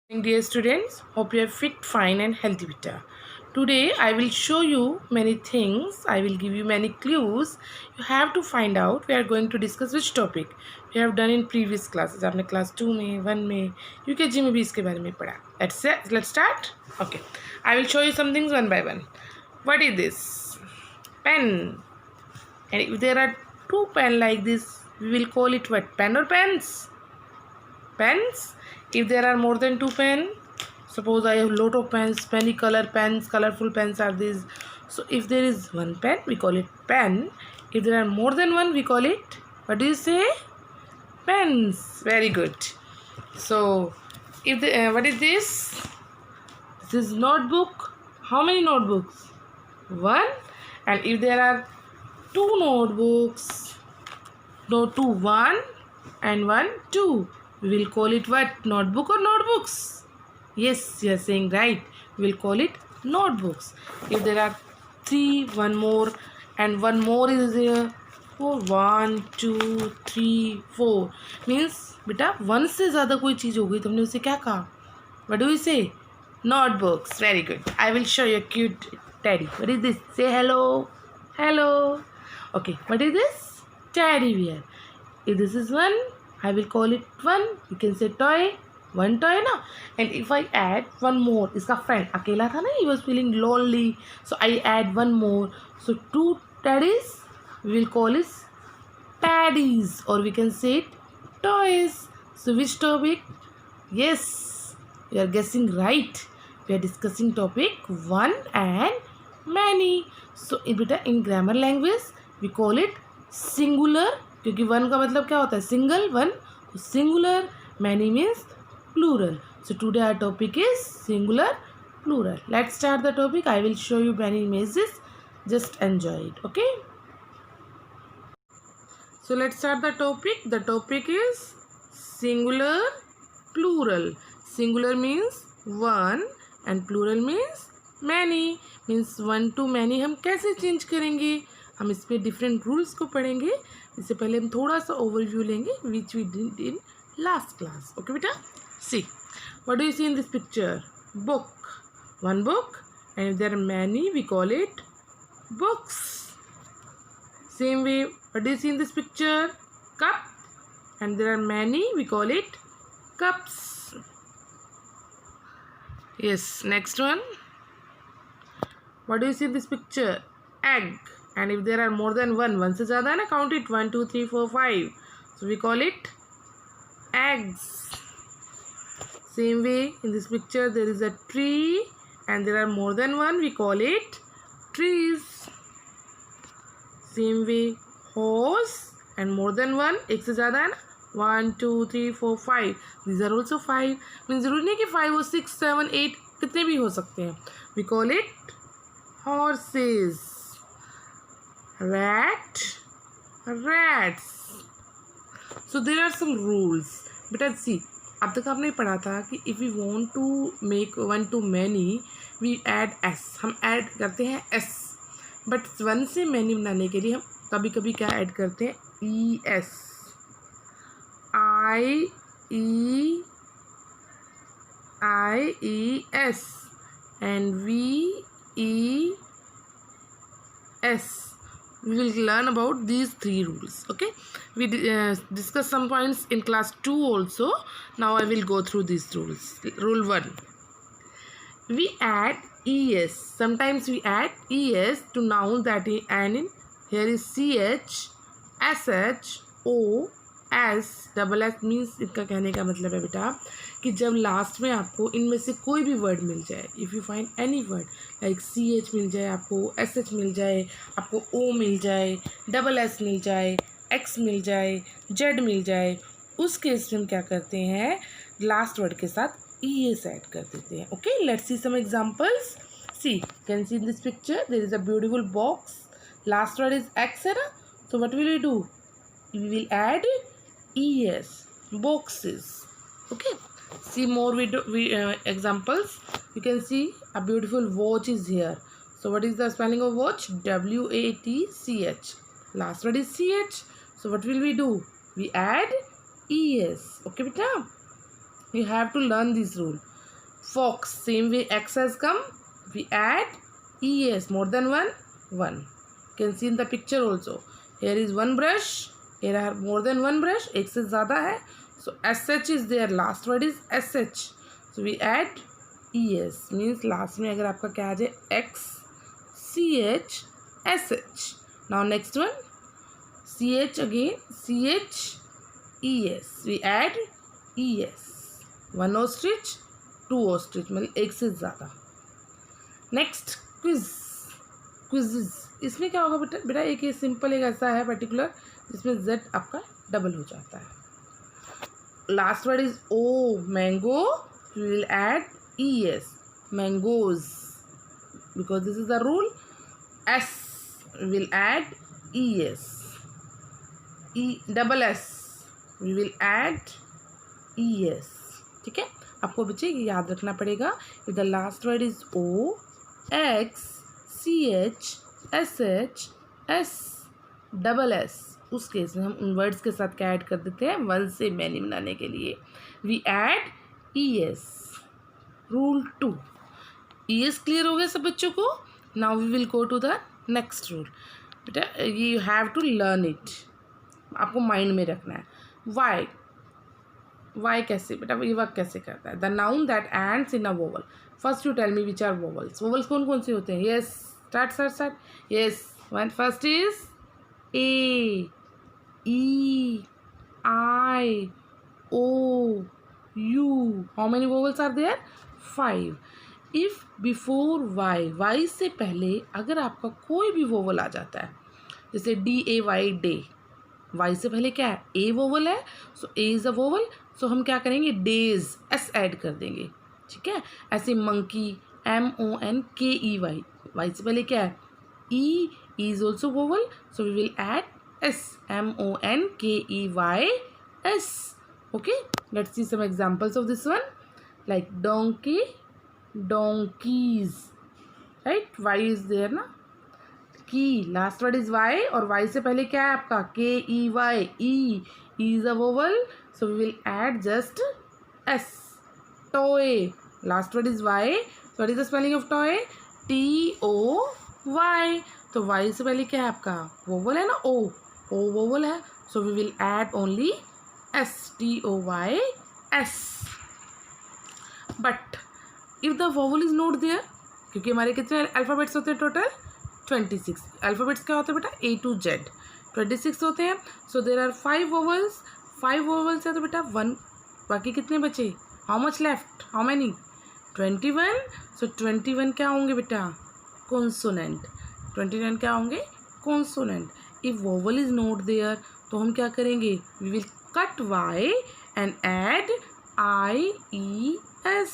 Dear students, hope you are fit, fine and healthy beta. Today I will show you many things. I will give you many clues. You have to find out. We are going to discuss which topic we have done in previous classes. आपने class 2 में 1 में UKG में भी इसके बारे में पढ़ा. Let's start. Okay. I will show you some things one by one. What is this? Pen. And if there are two pen like this, we will call it what? Pen or pens? Pens. If there are more than two pen, suppose I have lot of pens, many pens, colorful pens are these. So if there is one pen, we call it pen. If there are more than one, we call it, what do you say? Pens. Very good. So if what is this? This is notebook. How many notebooks? One. And if there are two notebooks, no, two, one and one, two, we will call it what? Notebook or notebooks? Yes, you are saying right. We will call it notebooks. If there are three, one more, and one more is there. Oh, 1, 2, 3, 4 means बेटा one से ज़्यादा कोई चीज़ हो गई तुमने उसे क्या कहा? What do we say? Notebooks. Very good. I will show you a cute teddy. What is this? Say hello. Hello. Okay. What is this? Teddy bear. If this is one, I will call it one. You can say toy. One toy na. And if I add one more, इसका friend अकेला था ना, he was feeling lonely. So I add one more. So two teddies, we will call it teddies, or we can say it toys. So which topic? Yes, you are guessing right. We are discussing topic one and many. So in grammar language we call it singular, क्योंकि one का मतलब क्या होता है? Single. One singular, many means plural. So today our topic is singular, plural. Let's start the topic. I will show you many images. Just enjoy it. Okay. So let's start the topic. The topic is singular, plural. Singular means one and plural means many. Means one to many हम कैसे change करेंगे? हम इस पे different rules को पढ़ेंगे. इससे पहले हम थोड़ा सा ओवरव्यू लेंगे which we did in last class. Okay बेटा, see what do you see in this picture? Book. One book. And if there are many we call it books. Same way, what do you see in this picture? Cup. And there are many, we call it cups. Yes, next one. What do you see in this picture? Egg. And if there are more than one से ज़्यादा है ना, count it 1, 2, 3, 4, 5. So we call it eggs. Same way, in this picture there is a tree and there are more than one, we call it trees. Same way, horse and more than one, एक से ज़्यादा है ना, 1, 2, 3, 4, 5. These are also 5. Means ज़रूरी नहीं कि 5 हो, 6, 7, 8 कितने भी हो सकते हैं. We call it horses. Rat, rats. So there are some rules. बेटा see, अब तक आपने पढ़ा था कि if we want to make one to many, we add s. हम add करते हैं s. बट वन से मैनी बनाने के लिए हम कभी कभी क्या ऐड करते हैं? E S. I E S and V E S. We will learn about these three rules. Okay, we discuss some points in class 2 also. Now I will go through these rules. Rule 1, we add es. Sometimes we add es to nouns that and in here is ch, sh, o, s, double s. Means इसका कहने का मतलब है बेटा कि जब last में आपको इनमें से कोई भी वर्ड मिल जाए, if you find any word like ch मिल जाए आपको, sh मिल जाए आपको, o मिल जाए, डबल s मिल जाए, x मिल जाए, z मिल जाए, उस केस में हम क्या करते हैं? लास्ट वर्ड के साथ es ऐड कर देते हैं. Okay, let's see some examples. See, can see in this picture there is a beautiful box. Last word is x है ना, so what will we do? We will add es, boxes. Okay, see more examples. You can see a beautiful watch is here. So what is the spelling of watch? WATCH. Last word is ch. So what will we do? We add es. Okay beta, you have to learn this rule. Fox, same way X has come, we add ES, more than one, one. You can see in the picture also. Here is one brush, here are more than one brush, एक से ज़्यादा है. So SH is there, last word is SH. So we add ES, means last में अगर आपका क्या आ जाए X, CH, SH. Now next one, CH again, CH, ES. We add ES. One ostrich, two ostrich, मतलब एक से ज़्यादा. Next quiz. इसमें क्या होगा बेटा बेटा एक ये सिंपल एक ऐसा है पर्टिकुलर जिसमें Z आपका डबल हो जाता है. Last word is O, mango. We will add ES, mangoes, because this is the rule. S, we will add ES. Double S, we will add ES. ठीक है, आपको बच्चे ये याद रखना पड़ेगा. If the last word is O, X, CH, SH, S, double S, उस case में हम उन वर्ड्स के साथ क्या ऐड कर देते हैं, वन से मैनी बनाने के लिए we add ES. Rule 2. ES clear हो गया सब बच्चों को. Now we will go to the next rule. बेटा you have to learn it, आपको माइंड में रखना है. वाई कैसे बेटा, ये वर्क कैसे करता है. The noun that ends in a vowel. First you tell me which are vowels. Vowels कौन कौन से होते हैं. Yes, start. Yes, one first is A, E, I, O, U. How many vowels are there? 5. If before Y से पहले अगर आपका कोई भी वोवल आ जाता है, जैसे DAY, डे, Y से पहले क्या है, A वोवल है, सो A इज़ अ वोवल, सो हम क्या करेंगे, डेज, S ऐड कर देंगे. ठीक है, ऐसे मंकी, MONKEY, Y से पहले क्या है, E is also vowel, so we will add S, MONKEY, S. Okay, let's see some examples of this one. Like donkey, donkeys, right? Y is there ना. Key, last word is Y, और Y से पहले क्या है आपका, KEY, E is a vowel, so we will add just S. Toy, last word is Y. So what is the spelling of toy? TOY. तो Y से पहले क्या है आपका, वोवल है ना, O वोवल है, so we will add only S, TOY, S. But if the vowel is not there, क्योंकि हमारे कितने अल्फ़ाबेट्स होते हैं टोटल, 26. अल्फ़ाबेट्स क्या होते हैं बेटा, A to Z, 26 होते हैं. So there are 5 vowels. 5 vowels है तो बेटा 1, बाकी कितने बचे, how much left, how many, 21. So 21 क्या होंगे बेटा, कॉन्सोनेंट. 29 क्या होंगे, consonant. If vowel is not there तो हम क्या करेंगे, we will cut Y and add IES.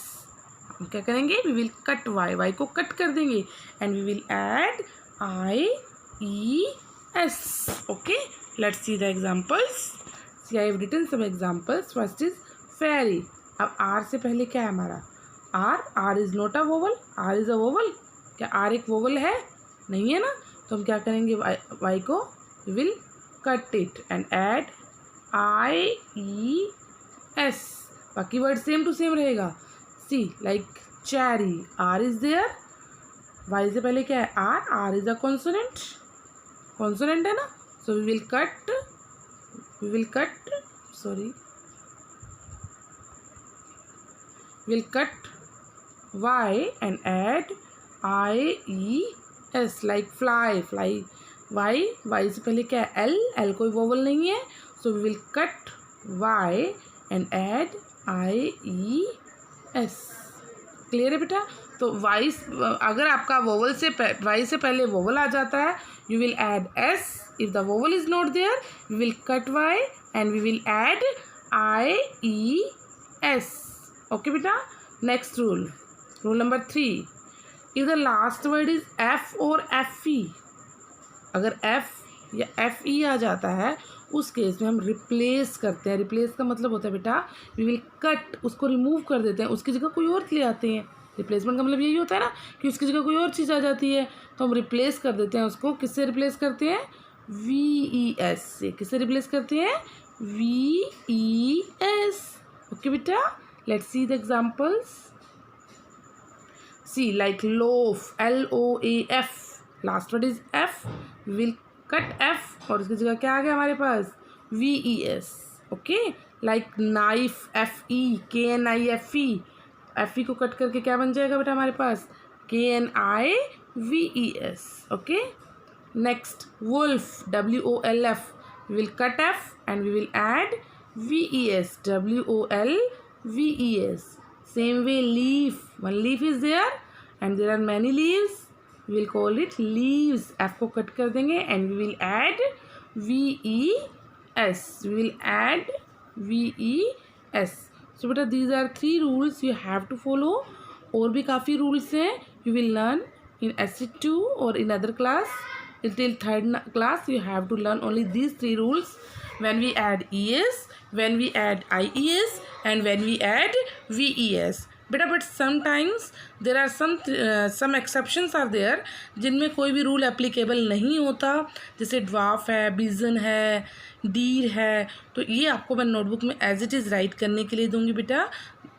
हम क्या करेंगे, वी विल कट Y को कट कर देंगे and we will add IES. Okay, let's see the examples. See I have written some examples. First is ferry. अब R से पहले क्या है हमारा, R is not a vowel, R is a vowel. क्या R एक वोवल है, नहीं है ना, तो हम क्या करेंगे, Y को will cut it and add IES. बाकी वर्ड सेम टू सेम रहेगा. See like cherry, R is there, Y से पहले क्या है, R इज अ कॉन्सोनेंट है ना, so we will cut Y and add IES. like fly, Y से पहले क्या है, L कोई वोवल नहीं है, so we will cut Y and add IES. Clear है बेटा. तो Y अगर आपका वोवल से Y से पहले वोवल आ जाता है, you will add S. If the vowel is not there, we will cut Y and we will add IES. Okay बेटा. Next rule number 3. If the last word is F और FE, अगर F या FE आ जाता है, उस case में हम रिप्लेस करते हैं. रिप्लेस का मतलब होता है बेटा, वी विल कट, उसको रिमूव कर देते हैं, उसकी जगह कोई और ले आते हैं. रिप्लेसमेंट का मतलब यही होता है ना कि उसकी जगह कोई और चीज़ आ जाती है, तो हम रिप्लेस कर देते हैं उसको. किससे रिप्लेस करते हैं, VES से. किससे रिप्लेस करते हैं, VES. ओके बेटा, let's see the examples. See, like loaf, LOAF. Last word is F. We will cut F और उसकी जगह क्या आ गया हमारे पास? VES. Okay. Like knife, FE, KNIFE. FE को कट करके क्या बन जाएगा बेटा हमारे पास? KNIVES. Okay. Next, wolf, WOLF. We will cut F and we will add VES, WOLVES. Same way, leaf. One leaf is there and there are many leaves. We will call it leaves. F को cut कर देंगे and we will add VES. We will add VES. So बेटा these are 3 rules you have to follow. और भी काफ़ी rules हैं. You will learn in SC2 or in other class. Till 3rd class you have to learn only these 3 rules. When we add ES, when we add IES and when we add VES. बेटा but sometimes there are some exceptions are there जिनमें कोई भी rule applicable नहीं होता, जैसे dwarf है, बिजन है, डीर है, तो ये आपको मैं नोटबुक में एज इट इज़ राइट करने के लिए दूंगी बेटा.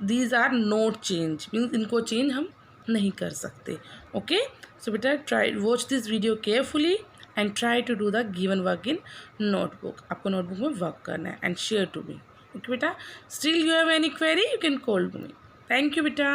These are not change, means इनको चेंज हम नहीं कर सकते. ओके, सो बेटा try watch this video carefully and try to do the given work in notebook. आपको नोटबुक में वर्क करना है and share to me. Okay बेटा, still you have any query you can call to me. Thank you, beta.